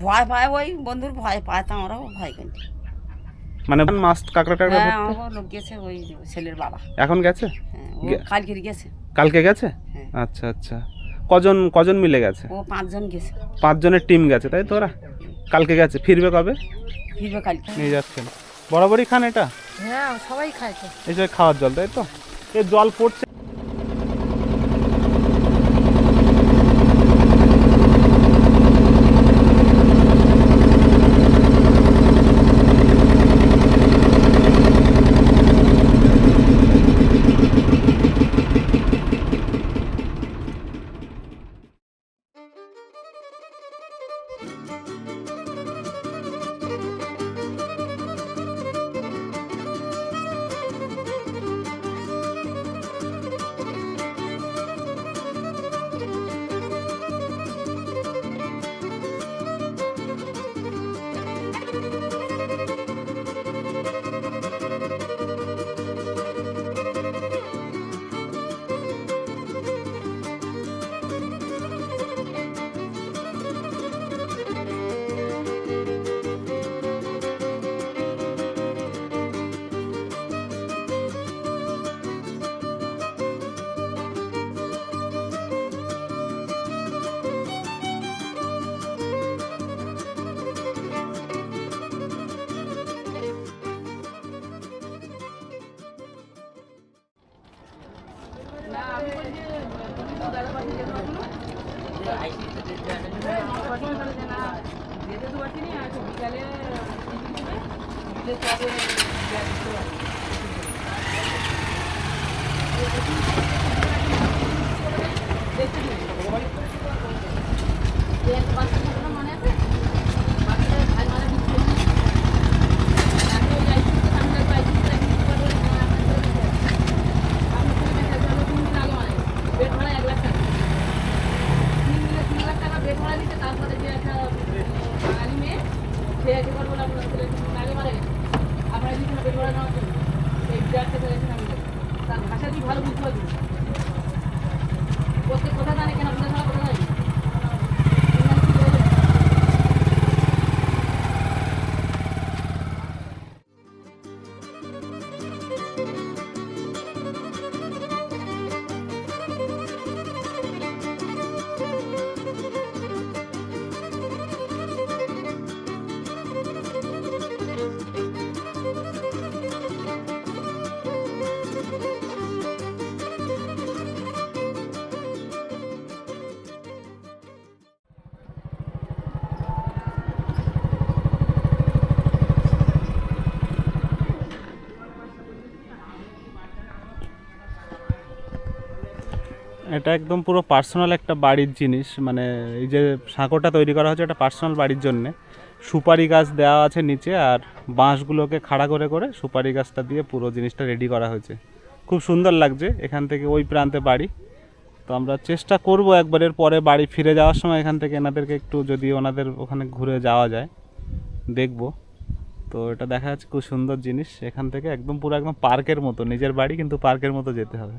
ভয় পায়, ওই বন্ধুর ভয় পায়, তা আমরাও ভয় করি। মানে মাছ কাঁকড়া টাকড়া হ্যাঁ, ধরতে আমার লোক গেছে, ওই ছেলের বাবা। এখন গেছে? হ্যাঁ, ও কালকে গেছে। কালকে গেছে? হ্যাঁ। আচ্ছা আচ্ছা। কজন কজন মিলে গেছে? ও 5 জন গেছে। 5 জনের টিম গেছে, তাই তো? ওরা কালকে গেছে, ফিরবে কবে? ফিরবে কালকে। নিয়ে যাচ্ছেন বরাবরই খান এটা? হ্যাঁ, সবাই খায় তো। এই যে খাওয়ার জল, তাই তো? এই জল পড়ছে। এটা একদম পুরো পার্সোনাল একটা বাড়ির জিনিস, মানে এই যে সাঁকোটা তৈরি করা হচ্ছে এটা পার্সোনাল বাড়ির জন্যে। সুপারি গাছ দেওয়া আছে নিচে, আর বাঁশগুলোকে খাড়া করে করে সুপারি গাছটা দিয়ে পুরো জিনিসটা রেডি করা হয়েছে। খুব সুন্দর লাগছে। এখান থেকে ওই প্রান্তে বাড়ি। তো আমরা চেষ্টা করব একবারের পরে বাড়ি ফিরে যাওয়ার সময় এখান থেকে এনাদেরকে একটু, যদি ওনাদের ওখানে ঘুরে যাওয়া যায়, দেখব। তো এটা দেখা যাচ্ছে খুব সুন্দর জিনিস। এখান থেকে একদম পুরো একদম পার্কের মতো, নিজের বাড়ি কিন্তু পার্কের মতো যেতে হবে।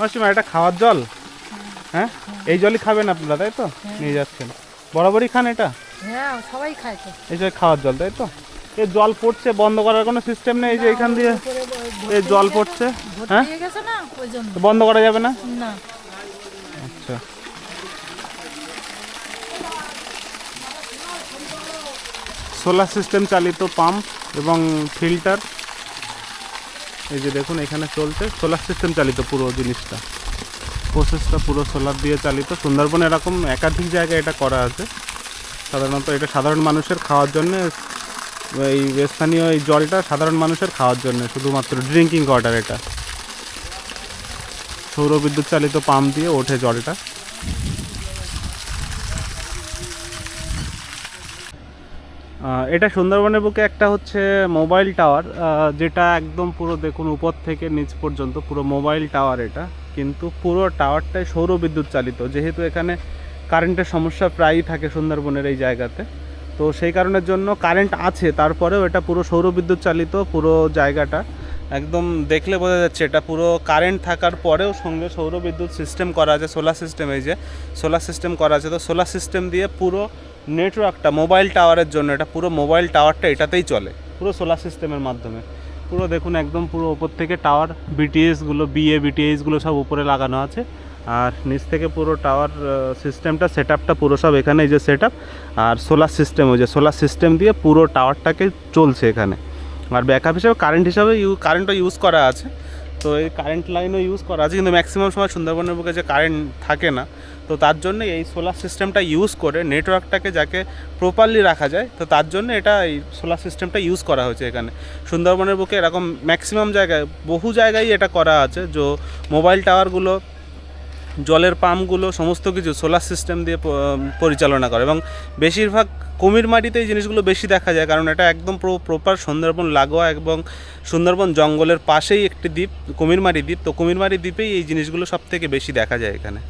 মাসিমা, এটা খাওয়ার জল? হ্যাঁ, এই জলই খাবেন আপনারা, তাই তো? নিয়ে যাচ্ছেন বরাবরই খান এটা? হ্যাঁ, সবাই খায় তো। এই যে খাওয়ার জল, তাই তো? এই জল পড়ছে, বন্ধ করার কোনো সিস্টেম নেই? এই যে এখান দিয়ে এই জল পড়ছে, হ্যাঁ, বন্ধ করা যাবে না? না। আচ্ছা, সোলার সিস্টেম চালিত পাম্প এবং ফিল্টার। এই যে দেখুন এখানে চলছে সোলার সিস্টেম চালিত পুরো জিনিসটা, প্রসেসটা পুরো সোলার দিয়ে চালিত। সুন্দরবনে এরকম একাধিক জায়গায় এটা করা আছে। সাধারণত এটা সাধারণ মানুষের খাওয়ার জন্য, এই স্থানীয় এই জলটা সাধারণ মানুষের খাওয়ার জন্য, শুধুমাত্র ড্রিঙ্কিং ওয়াটার। এটা সৌর বিদ্যুৎ চালিত পাম্প দিয়ে ওঠে জলটা। এটা সুন্দরবনের বুকে একটা হচ্ছে মোবাইল টাওয়ার, যেটা একদম পুরো দেখুন উপর থেকে নিচ পর্যন্ত পুরো মোবাইল টাওয়ার এটা। কিন্তু পুরো টাওয়ারটাই সৌর বিদ্যুৎ চালিত, যেহেতু এখানে কারেন্টের সমস্যা প্রায়ই থাকে সুন্দরবনের এই জায়গাতে। তো সেই কারণের জন্য কারেন্ট আছে, তারপরেও এটা পুরো সৌর বিদ্যুৎ চালিত পুরো জায়গাটা। একদম দেখলে বোঝা যাচ্ছে এটা পুরো কারেন্ট থাকার পরেও সঙ্গে সৌর বিদ্যুৎ সিস্টেম করা আছে, সোলার সিস্টেম। এই যে সোলার সিস্টেম করা আছে, তো সোলার সিস্টেম দিয়ে পুরো নেটওয়ার্কটা মোবাইল টাওয়ারের জন্য, এটা পুরো মোবাইল টাওয়ারটা এটাতেই চলে পুরো সোলার সিস্টেমের মাধ্যমে। পুরো দেখুন একদম পুরো ওপর থেকে টাওয়ার, বিটিএসগুলো, বিটিএসগুলো সব উপরে লাগানো আছে, আর নিচ থেকে পুরো টাওয়ার সিস্টেমটা সেটআপটা পুরো সব এখানে। এই যে সেটআপ আর সোলার সিস্টেম, ওই যে সোলার সিস্টেম দিয়ে পুরো টাওয়ারটাকে চলছে এখানে। আর ব্যাকআপ হিসাবে কারেন্ট হিসাবে কারেন্টও ইউজ করা আছে, তো এই কারেন্ট লাইনও ইউজ করা আছে। কিন্তু ম্যাক্সিমাম সময় সুন্দরবনের বুকে যে কারেন্ট থাকে না, তো তার জন্য এই সোলার সিস্টেমটা ইউজ করে নেটওয়ার্কটাকে যাকে প্রপারলি রাখা যায়, তো তার জন্য এটা এই সোলার সিস্টেমটা ইউজ করা হয়েছে এখানে সুন্দরবনের বুকে। এরকম ম্যাক্সিমাম জায়গায়, বহু জায়গায় এটা করা আছে, যে মোবাইল টাওয়ারগুলো, জলের পাম্পগুলো সমস্ত কিছু সোলার সিস্টেম দিয়ে পরিচালনা করে। এবং বেশিরভাগ কুমিরমারিতে এই জিনিসগুলো বেশি দেখা যায়, কারণ এটা একদম প্রপার সুন্দরবন লাগোয়া এবং সুন্দরবন জঙ্গলের পাশেই একটি দ্বীপ, কুমিরমারি দ্বীপ। তো কুমিরমারি দ্বীপেই এই জিনিসগুলো সব থেকে বেশি দেখা যায় এখানে।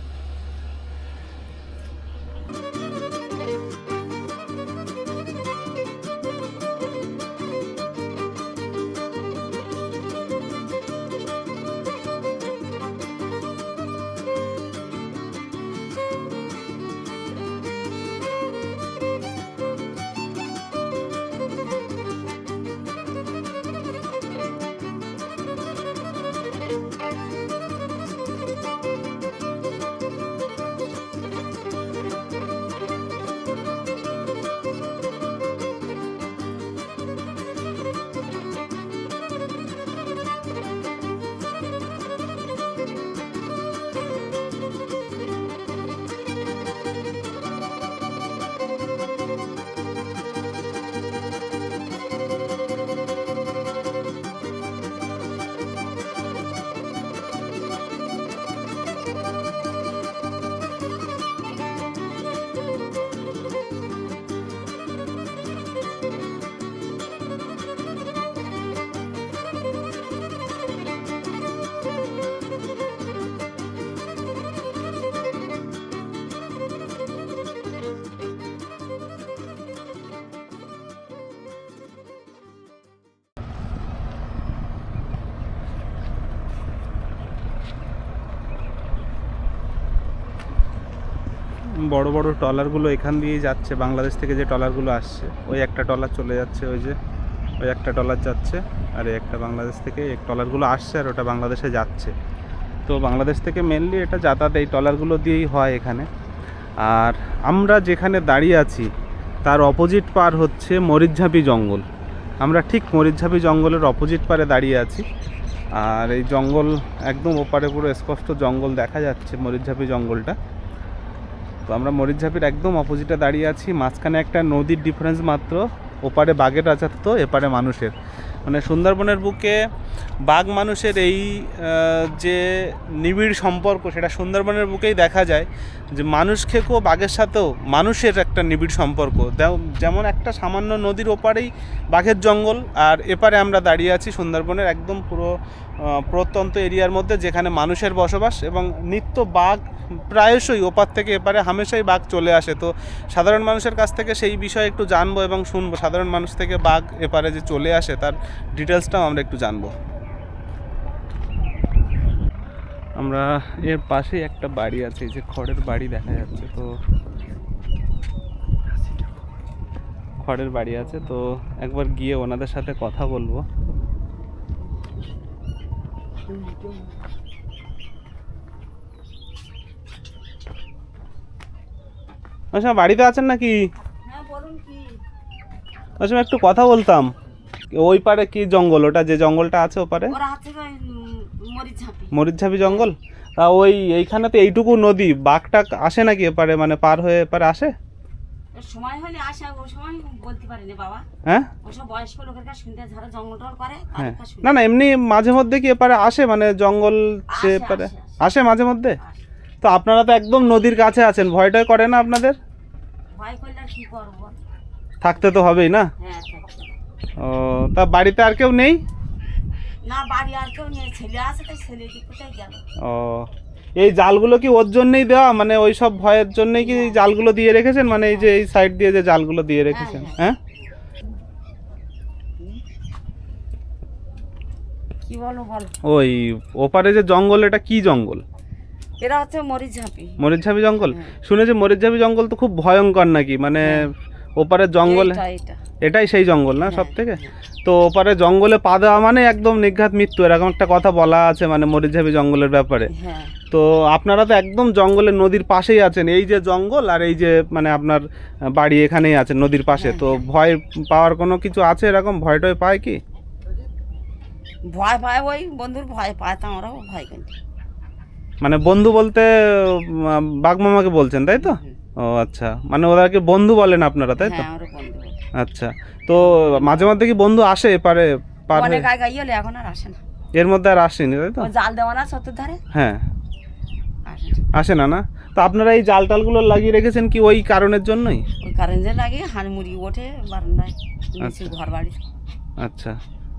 বড় বড় ট্রলারগুলো এখান দিয়েই যাচ্ছে, বাংলাদেশ থেকে যে ট্রলারগুলো আসছে। ওই একটা ট্রলার চলে যাচ্ছে, ওই যে ওই একটা ট্রলার যাচ্ছে, আর এই একটা বাংলাদেশ থেকে এই ট্রলারগুলো আসছে, আর ওটা বাংলাদেশে যাচ্ছে। তো বাংলাদেশ থেকে মেনলি এটা যাতায়াত এই ট্রলারগুলো দিয়েই হয় এখানে। আর আমরা যেখানে দাঁড়িয়ে আছি তার অপোজিট পার হচ্ছে মরিচঝাঁপি জঙ্গল। আমরা ঠিক মরিচঝাঁপি জঙ্গলের অপোজিট পারে দাঁড়িয়ে আছি, আর এই জঙ্গল একদম ওপারে পুরো স্পষ্ট জঙ্গল দেখা যাচ্ছে, মরিচঝাঁপি জঙ্গলটা। তো আমরা মরিচঝাঁপির একদম অপোজিটে দাঁড়িয়ে আছি, মাঝখানে একটা নদীর ডিফারেন্স মাত্র, ওপারে বাঘের রাজত্ব, এপারে মানুষের। মানে সুন্দরবনের বুকে বাঘ মানুষের এই যে নিবিড় সম্পর্ক, সেটা সুন্দরবনের বুকেই দেখা যায়। যে মানুষ খেকো বাঘের সাথেও মানুষের একটা নিবিড় সম্পর্ক। যেমন একটা সামান্য নদীর ওপারেই বাঘের জঙ্গল, আর এপারে আমরা দাঁড়িয়ে আছি সুন্দরবনের একদম পুরো প্রত্যন্ত এরিয়ার মধ্যে, যেখানে মানুষের বসবাস। এবং নিত্য বাঘ প্রায়শই ওপার থেকে এপারে হামেশাই বাঘ চলে আসে। তো সাধারণ মানুষের কাছ থেকে সেই বিষয়ে একটু জানবো এবং শুনবো, সাধারণ মানুষ থেকে বাঘ এপারে যে চলে আসে তার ডিটেলসটাও আমরা একটু জানবো। আমরা এর পাশেই একটা বাড়ি আছে, এই যে খড়ের বাড়ি দেখা যাচ্ছে, তো খড়ের বাড়ি আছে। তো একবার গিয়ে ওনাদের সাথে কথা বলবো। আচ্ছা, বাড়িতে আছেন নাকি? হ্যাঁ বলুন কি? ওই সময় একটু কথা বলতাম। ওই পারে কি জঙ্গল, ওটা যে জঙ্গলটা আছে ওপারে? ওরা হচ্ছে ওই মরিচঝাপি। মরিচঝাপি জঙ্গল। তা ওই এইখানে তো এইটুকু নদী, বাঘটা আসে নাকি এপারে, মানে পার হয়ে এপারে আসে? সময় হলে আসে, ও সময় বলতে পারিনি বাবা। হ্যাঁ ওসব বয়স্ক লোকের কাছে শুনতে, যারা জঙ্গল টল করে হ্যাঁ। তাদের কাছে শুনতে। না না, এমনি মাঝে মধ্যে কি এপারে আসে, মানে জঙ্গল সে আসে, এপারে আসে, আসে মাঝে মধ্যে? আসে। তো আপনারা তো একদম নদীর কাছে আছেন, ভয়টাই করে না আপনাদের? ভয় করলে আর কি করবো? থাকতে তো হবেই না? হ্যাঁ থাকতে। ও, তা বাড়িতে আর কেউ নেই? না বাড়ি আর কেউ নেই, ছেলে আছে, তাই ছেলে কি কোথায় গেল? ও, এই জালগুলো কি ওর জন্যই দেওয়া, মানে ওই সব ভয়ের জন্যই কি এই জালগুলো দিয়ে রেখেছেন, মানে এই যে এই সাইড দিয়ে যে জালগুলো দিয়ে রেখেছেন? হ্যাঁ কি বলো বলো। ওই ওপারে যে জঙ্গল, এটা কি জঙ্গল? এরা হচ্ছে মরিচঝাপি। মরিচঝাপি জঙ্গল। হ্যাঁ। শুনেছি মরিচঝাপি জঙ্গল তো খুব ভয়ঙ্কর নাকি, মানে ওপারে জঙ্গলে এটা এটাই সেই জঙ্গল না হ্যাঁ, সব থেকে? তো ওপারে জঙ্গলে পা দেওয়া মানে একদম নিঘাত মৃত্যু, এরকম একটা কথা বলা আছে মানে মরিচঝাপি জঙ্গলের ব্যাপারে। হ্যাঁ। তো আপনারা তো একদম জঙ্গলের নদীর পাশেই আছেন, এই যে জঙ্গল আর এই যে মানে আপনার বাড়ি এখানেই আছেন নদীর পাশে, তো ভয় পাওয়ার কোনো কিছু আছে, এরকম ভয় টয় পায় কি? ভয় পায়, ওই বন্ধুর ভয় পায়, তা আমরাও ভয় করি। মানে বন্ধু বলতে বাগমামাকে বলছেন তাই তো? ও আচ্ছা, মানে ওদেরকে বন্ধু বলেন আপনারা তাই তো? হ্যাঁ আমরা বন্ধু বলি। আচ্ছা, তো মাঝে মধ্যে কি বন্ধু আসে এপারে পার হয়ে? অনেক আগে গেলে এখন আর আসে না। এর মধ্যে আর আসেনি তাই তো? ও জাল দেওয়া না চতুর ধারে, হ্যাঁ, আসে না। আসে না না? তো আপনারা এই জাল টালগুলো লাগিয়ে রেখেছেন কি ওই কারণের জন্যই? ওই কারেন্টে লাগে, হাঁড়ি মুড়ি ওঠে বারান্দায়, নিচে ঘর বাড়ি। আচ্ছা,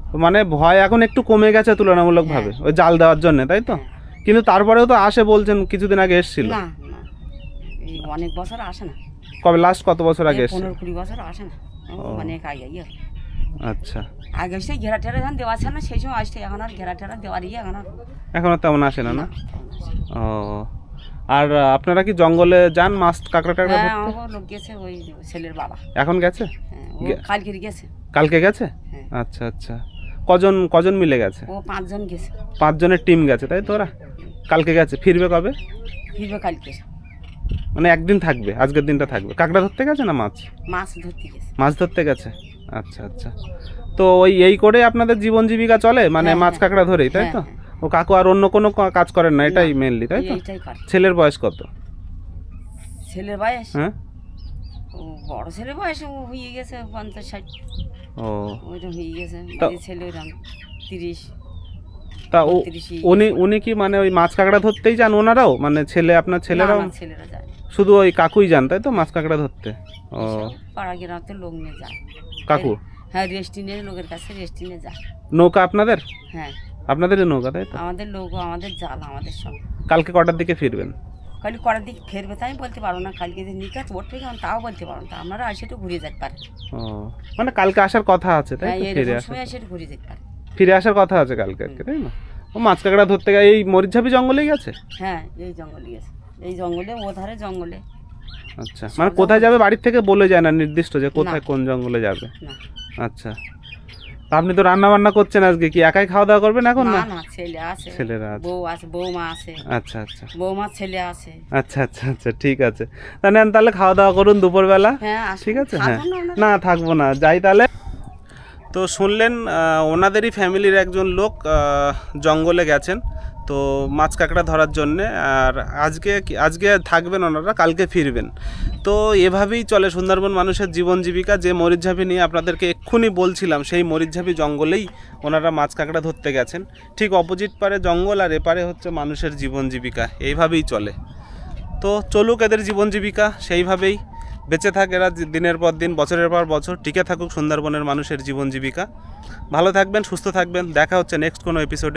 তো মানে ভয় এখন একটু কমে গেছে তুলনামূলকভাবে ওই জাল দেওয়ার জন্য তাই তো? কিন্তু তারপরেও তো আসে বলছেন, কিছুদিন আগে এসেছিল। না না, এই অনেক বছর আসে না। কবে লাস্ট কত বছর আগে এসেছিল? 15-20 বছর আসে না। অনেক আগে আচ্ছা, আগে সেই ঘেরা টেরা যখন দেওয়া ছিল না, সেই সময় আসছে। এখন আর ঘেরা টেরা দেওয়ার এখন আর এখনো তেমন আসে না না? তেমন আসে না। ও, আর আপনারা কি জঙ্গলে যান মাছ কাঁকড়া টাকড়া হ্যাঁ ধরতে? আমার লোক গেছে, ওই ছেলের বাবা। এখন গেছে? হ্যাঁ ও কালকে গেছে। কালকে গেছে? হ্যাঁ। আচ্ছা আচ্ছা, কজন কজন মিলে গেছে? ও 5 জন গেছে। 5 জনের টিম গেছে তাই তো? ওরা কালকে গেছে, ফিরবে কবে? ফিরবে কালকে। মানে একদিন থাকবে, আজকের দিনটা থাকবে। কাঁকড়া ধরতে গেছে না মাছ? মাছ ধরতে গেছে। মাছ ধরতে গেছে। আচ্ছা আচ্ছা, তো ওই এই করে আপনাদের জীবন জীবিকা চলে, মানে হ্যাঁ, মাছ হ্যাঁ। কাঁকড়া ধরেই তাই তো? হ্যাঁ, ও কাকু আর অন্য কোনো কাজ করেন না, এটাই মেনলি তাই তো? এইটাই করে। ছেলের বয়স কত? ছেলের বয়স, হ্যাঁ, ও বড় ছেলের বয়স ও হয়ে গেছে 50-60, ও ওইরকম হয়ে গেছে। তা- ওই ছেলে ওরকম 30। তা ও 32 উনি উনি কি মানে ওই মাছ কাঁকড়া ধরতেই যান ওনারাও, মানে ছেলে আপনার ছেলেরাও? না, ছেলেরা যায় না। শুধু ওই কাকুই যান তাই তো মাছ কাঁকড়া ধরতে? ও, সব পাড়া গ্রামতে লোক নিয়ে যায়। কাকু হ্যাঁ রেস্টি নিয়ে, লোকের কাছে রেস্টি নিয়ে যায়। নৌকা আপনাদের? হ্যাঁ আপনাদেরই নৌকা তাই তো? আমাদের লোক, আমাদের জাল, আমাদের সব। কালকে কটার দিকে ফিরবেন? কালি করার দিকে ফেরবে তাই বলতে পারবো না। কালকে যে নিকাত উঠবে কেমন তাও বলতে পারবো না। আপনারা আসে একটু ঘুরে যেতে পারে। ও, মানে কালকে আসার কথা আছে তাই হ্যাঁ তো? ফিরে এরকম আসার, সময় এসে একটু ঘুরে যেতে পারে। ফিরে আসার কথা আছে কালকে আর কি, তাই না? ও মাছ কাঁকড়া ধরতে গিয়ে এই মরিচঝাপি জঙ্গলেই গেছে? হ্যাঁ এই জঙ্গলে গেছে, এই জঙ্গলে, ও ধারে জঙ্গলে। আচ্ছা, মানে কোথায় যাবে বাড়ির থেকে বলে যায় না নির্দিষ্ট যে কোথায় না। কোন জঙ্গলে যাবে? না আচ্ছা, তা আপনি তো রান্না বান্না করছেন আজকে, কি একাই খাওয়া দাওয়া করবেন এখন না না? না, ছেলে আছে, ছেলেরা আছে। বউ আছে, বৌমা আছে, আচ্ছা আচ্ছা বৌমার ছেলে আছে। আচ্ছা আচ্ছা আচ্ছা, ঠিক আছে। তা নেন তাহলে খাওয়া দাওয়া করুন দুপুরবেলা। হ্যাঁ আসুন। ঠিক আছে, হ্যাঁ। থাকুন না, না থাকবো না, যাই তাহলে। তো শুনলেন ওনাদেরই ফ্যামিলির একজন লোক জঙ্গলে গেছেন তো মাছ কাঁকড়া ধরার জন্যে, আর আজকে থাকবেন ওনারা, কালকে ফিরবেন। তো এভাবেই চলে সুন্দরবন মানুষের জীবন জীবিকা। যে মরিচঝাপি নিয়ে আপনাদেরকে এক্ষুনি বলছিলাম, সেই মরিচঝাপি জঙ্গলেই ওনারা মাছ কাঁকড়া ধরতে গেছেন। ঠিক অপোজিট পারে জঙ্গল আর এপারে হচ্ছে মানুষের জীবন জীবিকা, এইভাবেই চলে। তো চলুক এদের জীবন জীবিকা, সেইভাবেই বেঁচে থাক এরা দিনের পর দিন, বছরের পর বছর, টিকে থাকুক সুন্দরবনের মানুষের জীবন জীবিকা। ভালো থাকবেন, সুস্থ থাকবেন, দেখা হচ্ছে নেক্সট কোনো এপিসোডে।